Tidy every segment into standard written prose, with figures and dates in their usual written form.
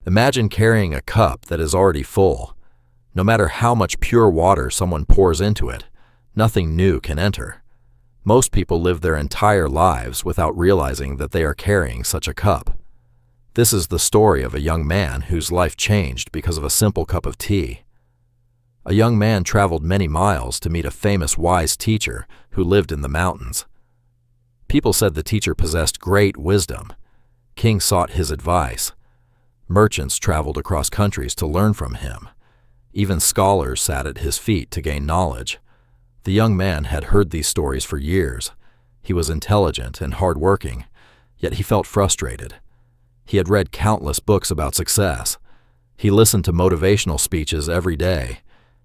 Imagine carrying a cup that is already full. No matter how much pure water someone pours into it, nothing new can enter. Most people live their entire lives without realizing that they are carrying such a cup. This is the story of a young man whose life changed because of a simple cup of tea. A young man traveled many miles to meet a famous wise teacher who lived in the mountains. People said the teacher possessed great wisdom. Kings sought his advice. Merchants traveled across countries to learn from him. Even scholars sat at his feet to gain knowledge. The young man had heard these stories for years. He was intelligent and hardworking, yet he felt frustrated. He had read countless books about success. He listened to motivational speeches every day.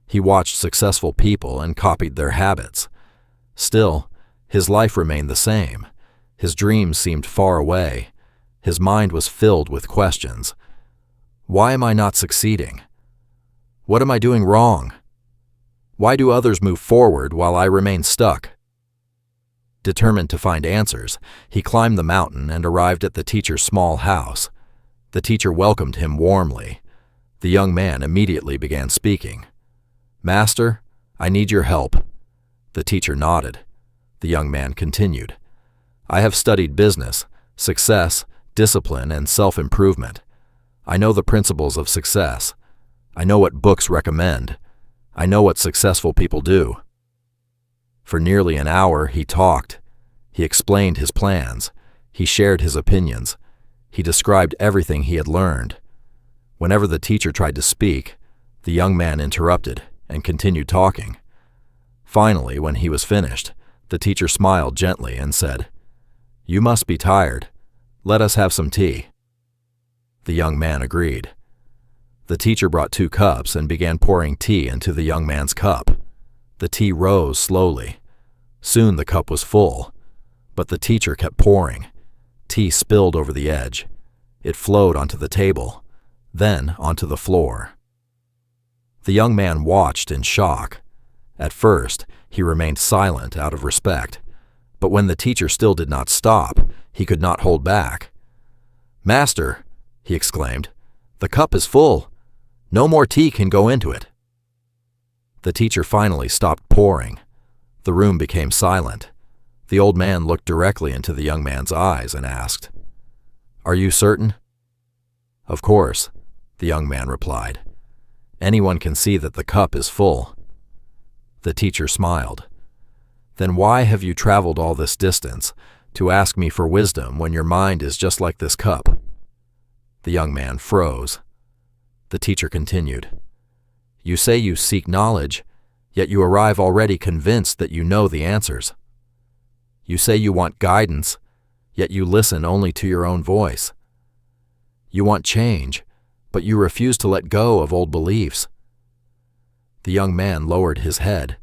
He watched successful people and copied their habits. Still, his life remained the same. His dreams seemed far away. His mind was filled with questions. Why am I not succeeding? What am I doing wrong? Why do others move forward while I remain stuck? Determined to find answers, he climbed the mountain and arrived at the teacher's small house. The teacher welcomed him warmly. The young man immediately began speaking. "Master, I need your help." The teacher nodded. The young man continued. "I have studied business, success, discipline, and self-improvement. I know the principles of success. I know what books recommend. I know what successful people do." For nearly an hour, he talked. He explained his plans. He shared his opinions. He described everything he had learned. Whenever the teacher tried to speak, the young man interrupted and continued talking. Finally, when he was finished, the teacher smiled gently and said, "You must be tired. Let us have some tea." The young man agreed. The teacher brought 2 cups and began pouring tea into the young man's cup. The tea rose slowly. Soon the cup was full, but the teacher kept pouring. Tea spilled over the edge. It flowed onto the table, then onto the floor. The young man watched in shock. At first, he remained silent out of respect, but when the teacher still did not stop, he could not hold back. "Master," he exclaimed, "the cup is full. No more tea can go into it." The teacher finally stopped pouring. The room became silent. The old man looked directly into the young man's eyes and asked, "Are you certain?" "Of course," the young man replied. "Anyone can see that the cup is full." The teacher smiled. "Then why have you traveled all this distance to ask me for wisdom when your mind is just like this cup?" The young man froze. The teacher continued, "You say you seek knowledge, yet you arrive already convinced that you know the answers. You say you want guidance, yet you listen only to your own voice. You want change, but you refuse to let go of old beliefs." The young man lowered his head.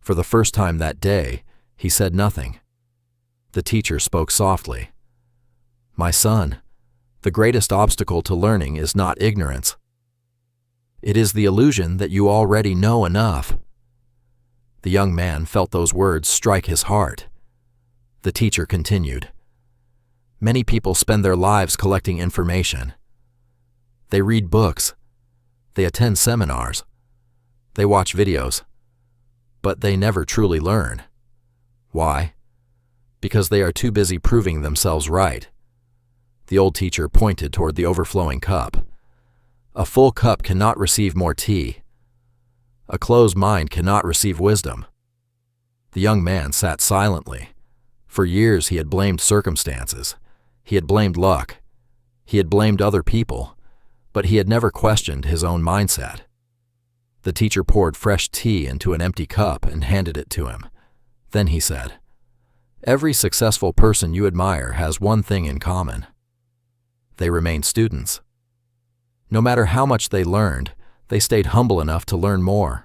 For the first time that day, he said nothing. The teacher spoke softly. "My son, the greatest obstacle to learning is not ignorance. It is the illusion that you already know enough." The young man felt those words strike his heart. The teacher continued, "Many people spend their lives collecting information. They read books. They attend seminars. They watch videos. But they never truly learn. Why? Because they are too busy proving themselves right." The old teacher pointed toward the overflowing cup. "A full cup cannot receive more tea. A closed mind cannot receive wisdom." The young man sat silently. For years he had blamed circumstances. He had blamed luck. He had blamed other people, but he had never questioned his own mindset. The teacher poured fresh tea into an empty cup and handed it to him. Then he said, "Every successful person you admire has one thing in common. They remained students. No matter how much they learned, they stayed humble enough to learn more."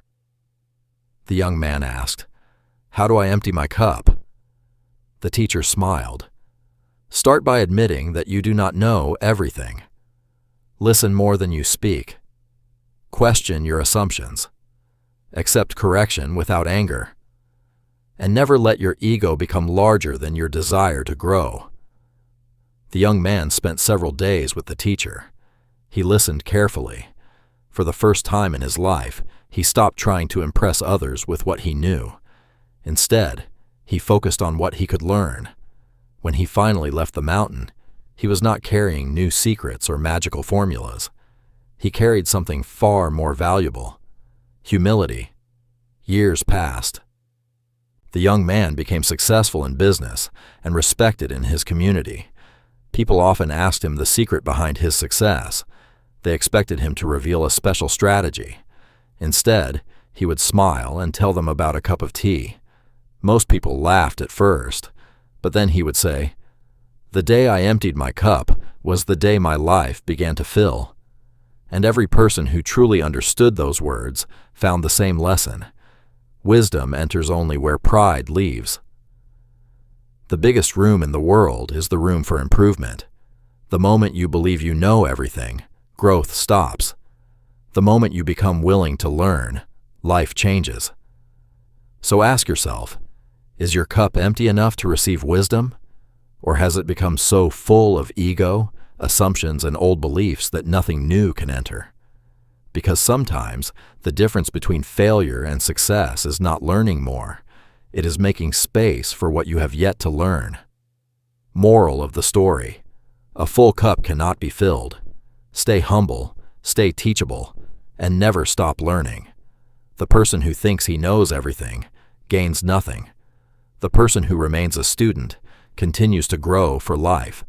The young man asked, "How do I empty my cup?" The teacher smiled. "Start by admitting that you do not know everything. Listen more than you speak. Question your assumptions. Accept correction without anger. And never let your ego become larger than your desire to grow." The young man spent several days with the teacher. He listened carefully. For the first time in his life, he stopped trying to impress others with what he knew. Instead, he focused on what he could learn. When he finally left the mountain, he was not carrying new secrets or magical formulas. He carried something far more valuable: humility. Years passed. The young man became successful in business and respected in his community. People often asked him the secret behind his success. They expected him to reveal a special strategy. Instead, he would smile and tell them about a cup of tea. Most people laughed at first, but then he would say, "The day I emptied my cup was the day my life began to fill." And every person who truly understood those words found the same lesson: wisdom enters only where pride leaves. The biggest room in the world is the room for improvement. The moment you believe you know everything, growth stops. The moment you become willing to learn, life changes. So ask yourself, is your cup empty enough to receive wisdom? Or has it become so full of ego, assumptions, and old beliefs that nothing new can enter? Because sometimes the difference between failure and success is not learning more. It is making space for what you have yet to learn. Moral of the story: a full cup cannot be filled. Stay humble, stay teachable, and never stop learning. The person who thinks he knows everything gains nothing. The person who remains a student continues to grow for life.